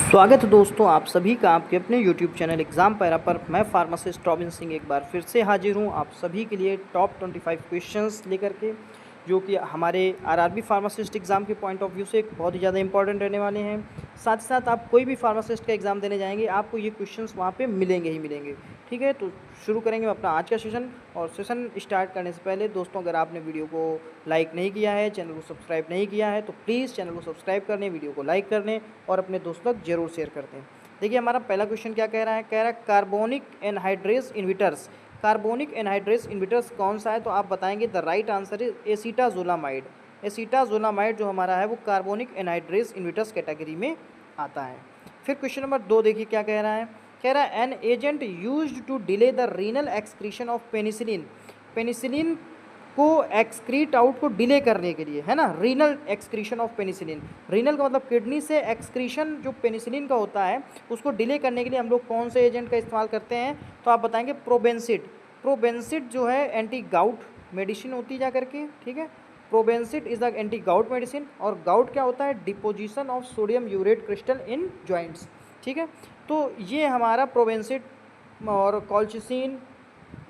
स्वागत है दोस्तों आप सभी का आपके अपने YouTube चैनल एग्ज़ाम पैरा पर। मैं फार्मासिस्ट रॉबिन सिंह एक बार फिर से हाजिर हूँ आप सभी के लिए टॉप 25 क्वेश्चंस लेकर के, जो कि हमारे आरआरबी फार्मासिस्ट एग्ज़ाम के पॉइंट ऑफ व्यू से बहुत ही ज़्यादा इंपॉर्टेंट रहने वाले हैं। साथ ही साथ आप कोई भी फार्मासिस्ट का एग्ज़ाम देने जाएंगे आपको ये क्वेश्चंस वहाँ पे मिलेंगे ही मिलेंगे। ठीक है, तो शुरू करेंगे अपना आज का सेशन। और सेशन स्टार्ट करने से पहले दोस्तों, अगर आपने वीडियो को लाइक नहीं किया है, चैनल को सब्सक्राइब नहीं किया है, तो प्लीज़ चैनल को सब्सक्राइब कर लें, वीडियो को लाइक कर लें और अपने दोस्तों तक जरूर शेयर करते हैं। देखिए हमारा पहला क्वेश्चन क्या कह रहा है, कार्बोनिक एनहाइड्रेस इन्विटर्स। कार्बोनिक एनहाइड्रेस इन्विटर्स कौन सा है, तो आप बताएंगे द राइट आंसर इज एसीटाजोलामाइड। एसीटाजोलामाइड जो हमारा है वो कार्बोनिक एनहाइड्रेस इन्विटर्स कैटेगरी में आता है। फिर क्वेश्चन नंबर 2 देखिए क्या कह रहा है, कह रहा है an agent used to delay the renal excretion of penicillin. Penicillin को एक्सक्रीट आउट को डिले करने के लिए, है ना, renal excretion of penicillin. Renal का मतलब किडनी से एक्सक्रीशन जो पेनिसिलिन का होता है उसको डिले करने के लिए हम लोग कौन से एजेंट का इस्तेमाल करते हैं, तो आप बताएंगे प्रोबेंसिड। प्रोबेंसिड जो है एंटी गाउट मेडिसिन होती है जा करके, ठीक है। Probenecid is the anti gout medicine. और गाउट क्या होता है, deposition of sodium urate crystal in joints, ठीक है। तो ये हमारा प्रोबेंसिड और कॉल्चिसिन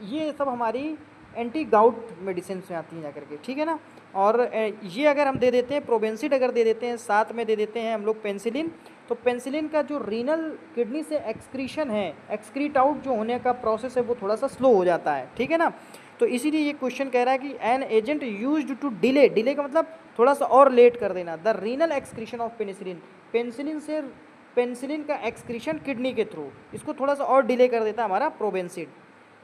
ये सब हमारी एंटी गाउट मेडिसिन में आती हैं जा करके, ठीक है ना। और ये अगर हम दे देते हैं प्रोबेंसिड, अगर दे देते हैं साथ में दे देते हैं हम लोग पेंसिलिन, तो पेंसिलिन का जो रीनल किडनी से एक्सक्रीशन है, एक्सक्रीट आउट जो होने का प्रोसेस है वो थोड़ा सा स्लो हो जाता है, ठीक है ना। तो इसीलिए ये क्वेश्चन कह रहा है कि an agent used to delay, delay का मतलब थोड़ा सा और लेट कर देना, the renal excretion of penicillin. Penicillin से पेंसिलिन का एक्सक्रीशन किडनी के थ्रू, इसको थोड़ा सा और डिले कर देता है हमारा प्रोबेंसिड,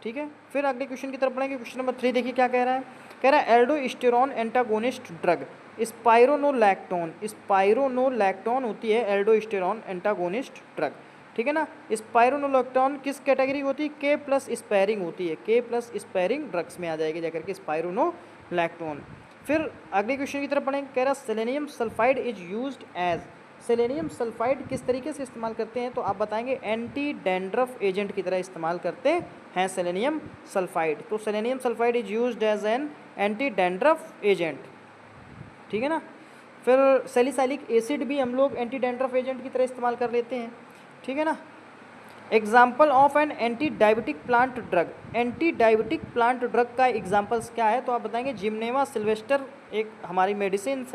ठीक है। फिर अगले क्वेश्चन की तरफ बढ़ेंगे। क्वेश्चन नंबर 3 देखिए क्या कह रहा है, कह रहा है aldosterone antagonist drug spironolactone. Spironolactone होती है एल्डोस्टेरॉन एंटागोनिस्ट ड्रग, ठीक है ना। स्पाइरोनोलैक्टोन किस कैटेगरी होती है, के प्लस स्पैरिंग होती है, के प्लस स्पैरिंग ड्रग्स में आ जाएगी जाकर के स्पाइरोनोलैक्टोन। फिर अगले क्वेश्चन की तरफ बढ़ेंगे, कह रहा है selenium sulphide is used as. Selenium sulphide किस तरीके से इस्तेमाल करते हैं, तो आप बताएंगे एंटी डैंड्रफ एजेंट की तरह इस्तेमाल करते हैं सेलेनियम सल्फाइड। तो selenium sulphide is used as an anti dandruff agent, ठीक है ना। फिर सैलिसाइलिक एसिड भी हम लोग एंटी डैंड्रफ एजेंट की तरह इस्तेमाल कर लेते हैं, ठीक है ना। Example of an anti diabetic plant drug. Anti diabetic plant drug का एग्जाम्पल्स क्या है, तो आप बताएंगे जिम्नेमा सिल्वेस्टर एक हमारी मेडिसिन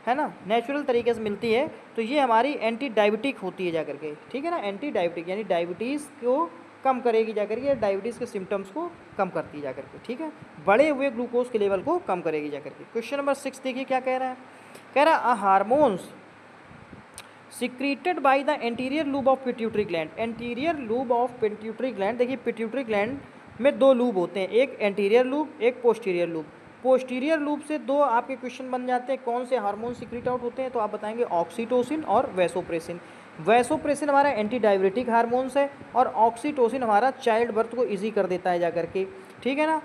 है ना, नेचुरल तरीके से मिलती है, तो ये हमारी एंटी डायबिटिक होती है जा करके, ठीक है ना। एंटी डायबिटिक यानी डायबिटीज़ को कम करेगी जा करके, डायबिटीज़ के सिम्टम्स को कम करती है जा करके, ठीक है, बढ़े हुए ग्लूकोज के लेवल को कम करेगी जा करके। क्वेश्चन नंबर 6 देखिए क्या कह रहा है, कह रहा है hormones secreted by the anterior lube of pituitary gland. Anterior lube of pituitary gland, देखिए पिट्यूटरी ग्लैंड में दो लूब होते हैं, एक एंटीरियर लूब एक पोस्टीरियर लूब। पोस्टीरियर लूब से दो आपके क्वेश्चन बन जाते हैं, कौन से हार्मोन सिक्रीट आउट होते हैं, तो आप बताएंगे ऑक्सीटोसिन और वैसोप्रेसिन। वैसोप्रेसिन हमारा एंटी डायबिटिक हार्मोन्स है और ऑक्सीटोसिन हमारा चाइल्ड बर्थ को ईजी कर देता है जा करके, ठीक है ना।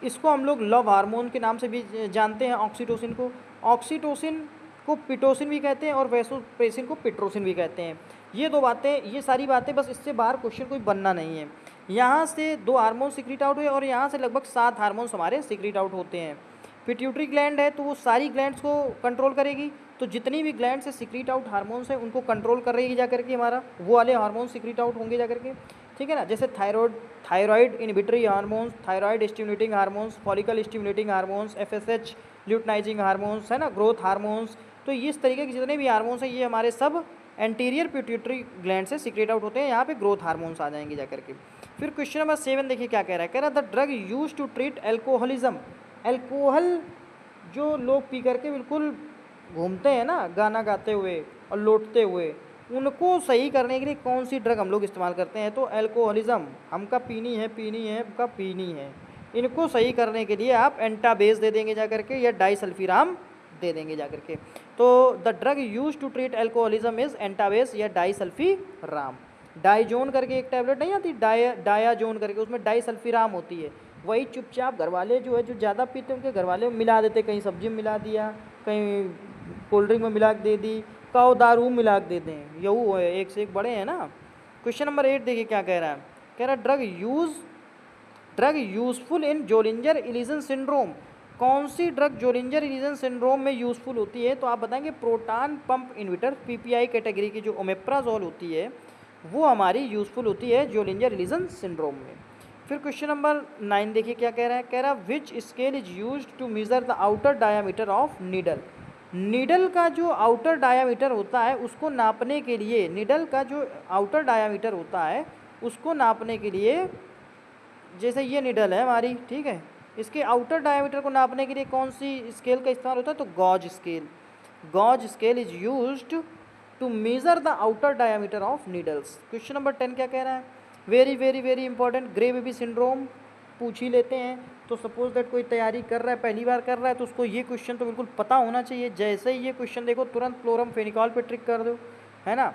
इसको हम लोग लव हार्मोन के नाम से भी जानते हैं ऑक्सीटोसिन को। ऑक्सीटोसिन को पिटोसिन भी कहते हैं और वैसोप्रेसिन को पिट्रोसिन भी कहते हैं। ये दो बातें, ये सारी बातें, बस इससे बाहर क्वेश्चन कोई बनना नहीं है। यहाँ से दो हार्मोन सिक्रीट आउट हुए और यहाँ से लगभग 7 हार्मोन्स हमारे सिक्रीट आउट होते हैं। पिट्यूटरी ग्लैंड है तो वो सारी ग्लैंड्स को कंट्रोल करेगी, तो जितनी भी ग्लैंड से सिक्रीट आउट हार्मोन्स हैं उनको कंट्रोल करेगी जा करके, हमारा वो वाले हार्मोन सिक्रीट आउट होंगे जा करके, ठीक है ना। जैसे thyroid inhibitory hormones, thyroid stimulating hormones, follicle stimulating hormones, FSH luteinising hormones, है ना, ग्रोथ हार्मोन्स। तो इस तरीके के जितने भी हार्मोन्स हैं ये हमारे सब एंटीरियर पिट्यूटरी ग्लैंड से सिक्रेट आउट होते हैं, यहाँ पे ग्रोथ हार्मोन्स आ जाएंगे जा करके। फिर क्वेश्चन नंबर 7 देखिए क्या कह रहा है, कह रहा है the drug use to treat alcoholism. Alcohol जो लोग पी करके बिल्कुल घूमते हैं ना गाना गाते हुए और लौटते हुए, उनको सही करने के लिए कौन सी ड्रग हम लोग इस्तेमाल करते हैं, तो एल्कोहलिज्म हमका पीनी है हमका पीनी है, इनको सही करने के लिए आप एंटाबेस दे देंगे जा करके या डाइसल्फिराम दे देंगे जा करके। तो the drug use to treat alcoholism is Antabuse या डाइसल्फिराम। डाइजोन करके एक टैबलेट नहीं आती, डायाजोन करके, उसमें डाइसल्फिराम होती है, वही चुपचाप घर वाले जो है जो ज़्यादा पीते हैं उनके घर वाले मिला देते, कहीं सब्जी में मिला दिया, कहीं कोल्ड ड्रिंक में मिला के दे दी, काव दारू मिला के दे दें, यही है, एक से एक बड़े हैं ना। क्वेश्चन नंबर 8 देखिए क्या कह रहा है, कह रहा है ड्रग यूजफुल इन जोलिंजर इलिजन सिंड्रोम। कौन सी ड्रग जोलिंजर रीजन सिंड्रोम में यूज़फुल होती है? तो आप बताएंगे proton pump inhibitor, PPI category की जो ओमेप्राजोल होती है वो हमारी यूज़फुल होती है जोलिंजर रीजन सिंड्रोम में। फिर क्वेश्चन नंबर 9 देखिए क्या कह रहा है। कह रहा है which scale is used to measure the outer diameter of needle. Needle का जो आउटर डायामीटर होता है उसको नापने के लिए, नीडल का जो आउटर डायामीटर होता है उसको नापने के लिए, जैसे ये नीडल है हमारी, ठीक है, इसके आउटर डायामीटर को नापने के लिए कौन सी स्केल का इस्तेमाल होता है? तो gauge scale. Gauge scale is used to measure the outer diameter of needles. Question number 10 क्या कह रहा है? Very very very important, grey baby syndrome पूछ ही लेते हैं। तो सपोज दैट कोई तैयारी कर रहा है, पहली बार कर रहा है, तो उसको ये क्वेश्चन तो बिल्कुल पता होना चाहिए। जैसे ही ये क्वेश्चन देखो तुरंत क्लोरमफेनिकॉल पे ट्रिक कर दो, है ना।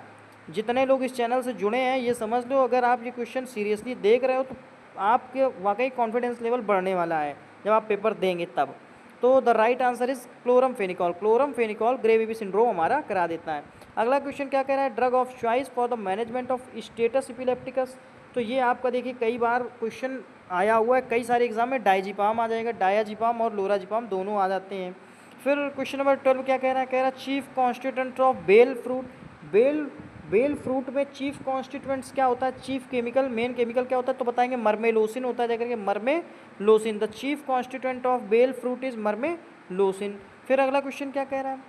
जितने लोग इस चैनल से जुड़े हैं ये समझ लो, अगर आप ये क्वेश्चन सीरियसली देख रहे हो तो आपके वाकई कॉन्फिडेंस लेवल बढ़ने वाला है जब आप पेपर देंगे तब। तो the right answer is chloramphenicol. Chloramphenicol grey baby syndrome हमारा करा देता है। अगला क्वेश्चन क्या कह रहा है? Drug of choice for the management of status epilepticus. तो ये आपका देखिए कई बार क्वेश्चन आया हुआ है, कई सारे एग्जाम में डाइजिपाम आ जाएगा, डायाजिपाम और लोराजिपाम दोनों आ जाते हैं। फिर क्वेश्चन नंबर 12 क्या कह रहा है? कह रहा है chief constituent of bell fruit. Bael fruit में चीफ कॉन्स्टिट्यूएंट्स क्या होता है? चीफ केमिकल, मेन केमिकल क्या होता है? तो बताएंगे मर्मेलोसिन होता है, जाकर के marmelosin. The chief constituent of bell fruit is marmelosin. फिर अगला क्वेश्चन क्या कह रहा है?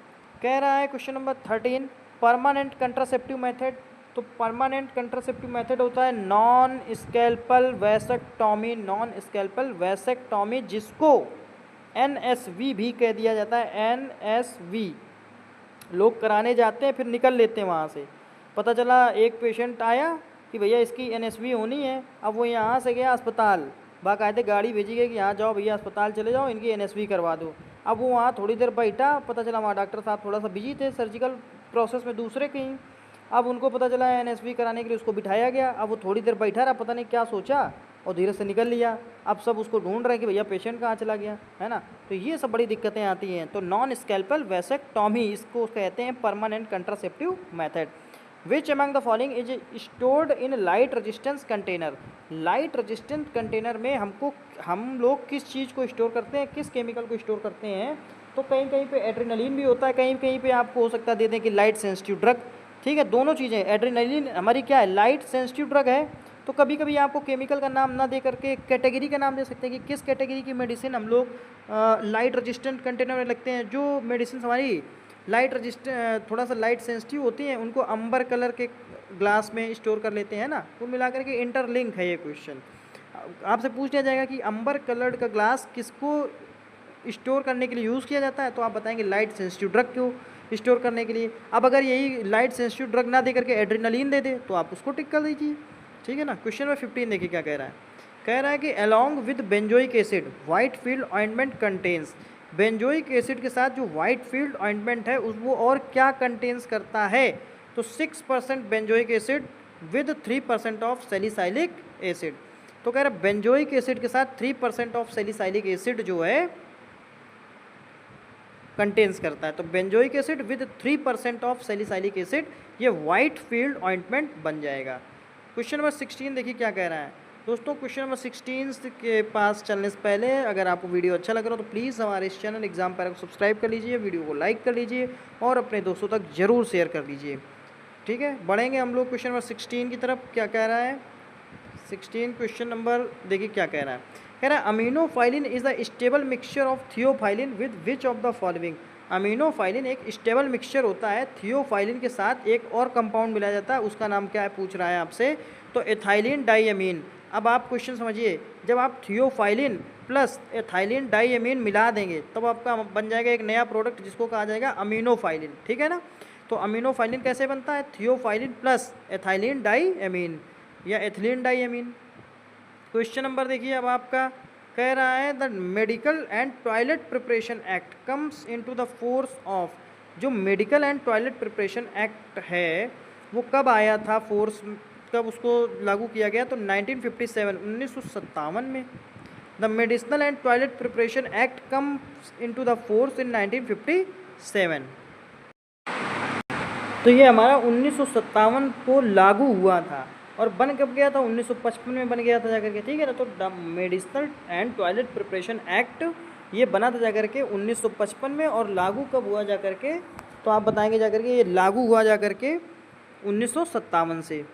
कह रहा है question number 13 permanent contraceptive method. तो परमानेंट कंट्रासेप्टिव मेथड होता है non scalpel vasectomy. Non scalpel vasectomy जिसको NSV भी कह दिया जाता है। NSV लोग कराने जाते हैं फिर निकल लेते हैं वहाँ से। पता चला एक पेशेंट आया कि भैया इसकी NSV होनी है, अब वो यहाँ से गया अस्पताल, बाकायदे गाड़ी भेजी गई कि यहाँ जाओ भैया अस्पताल चले जाओ, इनकी NSV करवा दो। अब वो वहाँ थोड़ी देर बैठा, पता चला वहाँ डॉक्टर साहब थोड़ा सा बिजी थे सर्जिकल प्रोसेस में दूसरे कहीं। अब उनको पता चला NSV कराने के लिए उसको बिठाया गया। अब वो थोड़ी देर बैठा रहा, पता नहीं क्या सोचा और धीरे से निकल लिया। अब सब उसको ढूंढ रहे हैं कि भैया पेशेंट कहाँ चला गया, है ना। तो ये सब बड़ी दिक्कतें आती हैं। तो नॉन स्कैल्पल वैसेक्टॉमी इसको कहते हैं permanent contraceptive method. Which among the following is stored in light resistance container. Light resistant container में हम लोग किस चीज़ को स्टोर करते हैं, किस केमिकल को स्टोर करते हैं? तो कहीं कहीं पे एड्रेनलिन भी होता है, कहीं कहीं पे आपको हो सकता है दे दें कि लाइट सेंसिटिव ड्रग। ठीक है, दोनों चीज़ें। एड्रेनलिन हमारी क्या है? लाइट सेंसिटिव ड्रग है। तो कभी कभी आपको केमिकल का नाम ना दे करके कैटेगरी का नाम दे सकते हैं कि किस कैटेगरी की मेडिसिन हम लोग लाइट रेजिस्टेंट कंटेनर में लगते हैं। जो मेडिसिन हमारी लाइट रेजिस्टेंट थोड़ा सा लाइट सेंसिटिव होती हैं उनको अंबर कलर के ग्लास में स्टोर कर लेते हैं ना। कुल मिलाकर के इंटरलिंक है ये क्वेश्चन। आपसे पूछ लिया जाएगा कि अंबर कलर्ड का ग्लास किसको स्टोर करने के लिए यूज़ किया जाता है? तो आप बताएंगे लाइट सेंसिटिव ड्रग को स्टोर करने के लिए। अब अगर यही लाइट सेंसिटिव ड्रग ना दे करके एड्रेनलिन दे दे तो आप उसको टिक कर दीजिए। ठीक है ना। क्वेश्चन नंबर 15 देखिए क्या कह रहा है। कह रहा है कि along with benzoic acid white field ointment contains. Benzoic acid के साथ जो व्हाइट फील्ड ऑइंटमेंट है उस वो और क्या कंटेन्स करता है? तो 6% benzoic acid with 3% of salicylic acid. तो कह रहा है बेंजोइक एसिड के साथ 3% ऑफ सैलिसाइलिक एसिड जो है कंटेन्स करता है। तो benzoic acid with 3% of salicylic acid ये व्हाइट फील्ड ऑइंटमेंट बन जाएगा। क्वेश्चन नंबर 16 देखिए क्या कह रहा है। दोस्तों क्वेश्चन नंबर 16 के पास चलने से पहले अगर आपको वीडियो अच्छा लग रहा हो तो प्लीज़ हमारे इस चैनल एग्जाम पैरा को सब्सक्राइब कर लीजिए, वीडियो को लाइक कर लीजिए और अपने दोस्तों तक ज़रूर शेयर कर लीजिए। ठीक है, बढ़ेंगे हम लोग क्वेश्चन नंबर 16 की तरफ। क्या कह रहा है 16 क्वेश्चन नंबर देखिए क्या कह रहा है। कह रहा है aminophylline is the stable mixture of theophylline with which of the following. Aminophylline एक स्टेबल मिक्सचर होता है, थियोफाइलिन के साथ एक और कंपाउंड मिलाया जाता है, उसका नाम क्या है पूछ रहा है आपसे। तो एथाइलिन डाइअमीन। अब आप क्वेश्चन समझिए, जब आप थियोफाइलिन प्लस एथाइलिन डाइअमीन मिला देंगे तब आपका बन जाएगा एक नया प्रोडक्ट जिसको कहा जाएगा अमीनोफाइलिन। ठीक है ना। तो अमीनोफाइलिन कैसे बनता है? थियोफाइलिन प्लस एथाइलिन डाइअमीन या एथिलीन डाइअमीन। क्वेश्चन नंबर देखिए अब आपका कह रहा है the medical and toilet preparation act comes into the force of. जो medical and toilet preparation act है वो कब आया था, फोर्स कब उसको लागू किया गया? तो 1957 1957 में। The medicinal and toilet preparation act comes into the force in 1957। तो ये हमारा 1957 को लागू हुआ था और बन कब गया था? 1955 में बन गया था जाकर के। ठीक है ना। तो the medicinal and toilet preparation act ये बना था जाकर के 1955 में, और लागू कब हुआ जा करके, तो आप बताएंगे जा करके ये लागू हुआ जा करके 1957 से।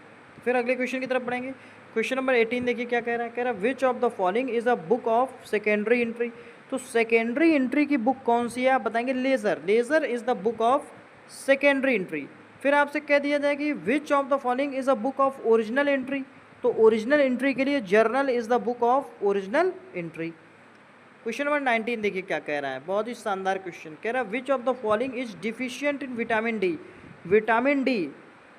फिर अगले क्वेश्चन की तरफ बढ़ेंगे। क्वेश्चन नंबर 18 देखिए क्या कह रहा है। कह रहा है विच of the following is a book of secondary entry. तो सेकेंडरी एंट्री की बुक कौन सी है, आप बताएंगे laser. Laser is the book of secondary entry. फिर आपसे कह दिया जाए कि विच of the following is a book of original entry. तो ओरिजिनल एंट्री के लिए journal is the book of original entry. Question number 19 देखिए क्या कह रहा है, बहुत ही शानदार क्वेश्चन। कह रहा है विच of the following is deficient in vitamin D. Vitamin D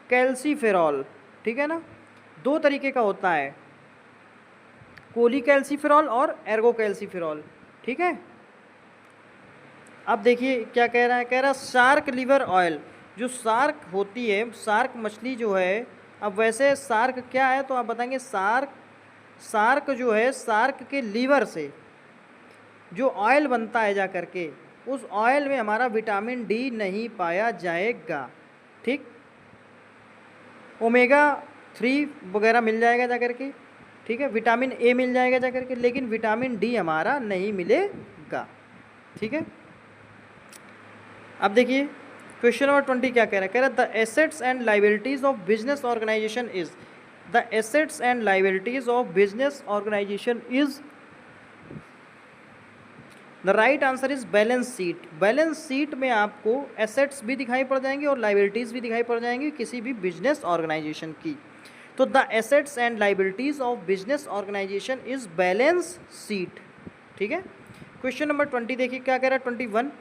calciferol, ठीक है ना, दो तरीके का होता है, कोलीकैल्सीफेरॉल और एर्गोकैल्सीफेरॉल, ठीक है। अब देखिए क्या कह रहा है। कह रहा है शार्क लिवर ऑयल। जो शार्क होती है, शार्क मछली जो है, अब वैसे शार्क क्या है, तो आप बताएंगे शार्क जो है, शार्क के लीवर से जो ऑयल बनता है जा करके, उस ऑयल में हमारा विटामिन डी नहीं पाया जाएगा, ठीक। ओमेगा 3 वगैरह मिल जाएगा जा करके, ठीक है, विटामिन ए मिल जाएगा जा करके, लेकिन विटामिन डी हमारा नहीं मिलेगा, ठीक है। अब देखिए क्वेश्चन नंबर 20 क्या कह रहा है। कह रहा है the assets and liabilities of business organisation is. The assets and liabilities of business organisation is, the right answer is balance sheet. Balance sheet में आपको एसेट्स भी दिखाई पड़ जाएंगे और लाइबिलिटीज़ भी दिखाई पड़ जाएंगी किसी भी बिजनेस ऑर्गेनाइजेशन की। तो the assets and liabilities of business organisation is balance sheet, ठीक है। क्वेश्चन नंबर 20 देखिए क्या कह रहा है। 21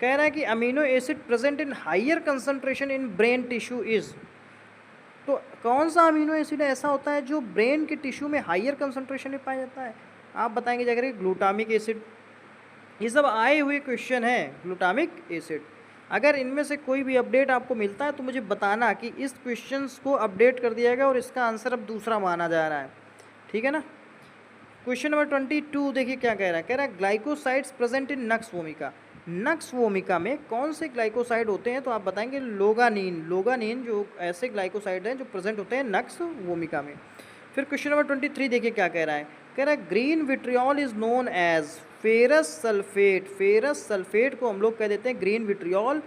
कह रहा है कि amino acid present in higher concentration in brain tissue is. तो कौन सा अमीनो एसिड ऐसा होता है जो ब्रेन के टिश्यू में हाइयर कंसंट्रेशन में पाया जाता है, आप बताएंगे जाकर ग्लूटामिक एसिड। ये सब आए हुए क्वेश्चन है, ग्लूटामिक एसिड। अगर इनमें से कोई भी अपडेट आपको मिलता है तो मुझे बताना कि इस क्वेश्चंस को अपडेट कर दिया गया और इसका आंसर अब दूसरा माना जा रहा है, ठीक है ना। क्वेश्चन नंबर 22 देखिए क्या कह रहा है। कह रहा है glycosides present in nux vomica. Nux vomica में कौन से ग्लाइकोसाइड होते हैं, तो आप बताएंगे लोगानिन। लोगानिन जो ऐसे ग्लाइकोसाइड हैं जो प्रेजेंट होते हैं नक्स वोमिका में। फिर क्वेश्चन नंबर 23 देखिए क्या कह रहा है। कह रहा है green vitriol is known as ferrous sulphate. Ferrous sulphate को हम लोग कह देते हैं ग्रीन विट्रियोल।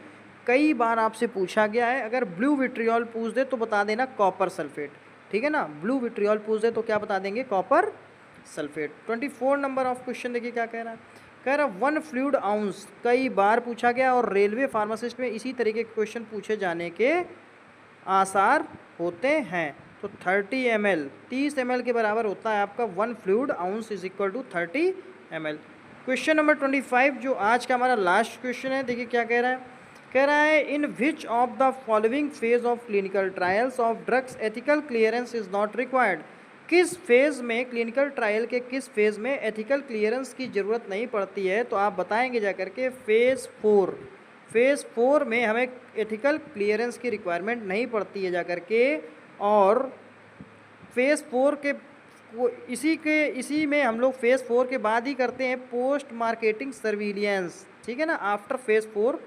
कई बार आपसे पूछा गया है, अगर ब्लू विट्रियोल पूछ दे तो बता देना कॉपर सल्फेट, ठीक है ना। ब्लू विट्रियोल पूछ दे तो क्या बता देंगे, copper sulphate. 24 number of question देखिए क्या कह रहा है। कह रहा है 1 फ्लूइड आउंस, कई बार पूछा गया और रेलवे फार्मासिस्ट में इसी तरीके के क्वेश्चन पूछे जाने के आसार होते हैं। तो 30 ml, 30 ml के बराबर होता है आपका 1 fluid ounce is equal to 30 ml। Question number 25 जो आज का हमारा लास्ट क्वेश्चन है, देखिए क्या कह रहा है। कह रहा है in which of the following phase of clinical trials of drugs ethical clearance is not required. किस फेज़ में, क्लिनिकल ट्रायल के किस फेज़ में एथिकल क्लियरेंस की ज़रूरत नहीं पड़ती है, तो आप बताएंगे जाकर के फेज़ 4। फेज़ 4 में हमें एथिकल क्लियरेंस की रिक्वायरमेंट नहीं पड़ती है जाकर के, और फेज़ 4 के इसी में हम लोग फेज़ 4 के बाद ही करते हैं पोस्ट मार्केटिंग सर्विलियंस, ठीक है ना। After phase 4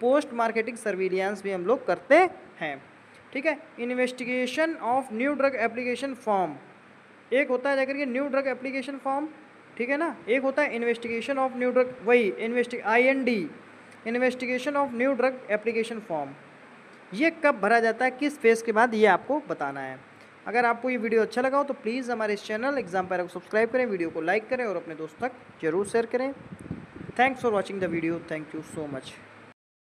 post marketing surveillance भी हम लोग करते हैं, ठीक है। Investigation of new drug application form, एक होता है जाकर के न्यू ड्रग एप्लीकेशन फॉर्म, ठीक है ना, एक होता है इन्वेस्टिगेशन ऑफ न्यू ड्रग, वही IND, investigation of new drug application form. ये कब भरा जाता है, किस फेज़ के बाद, ये आपको बताना है। अगर आपको ये वीडियो अच्छा लगा हो तो प्लीज़ हमारे इस चैनल एग्जाम पैरा को सब्सक्राइब करें, वीडियो को लाइक करें और अपने दोस्त तक जरूर शेयर करें। Thanks for watching the video, thank you so much.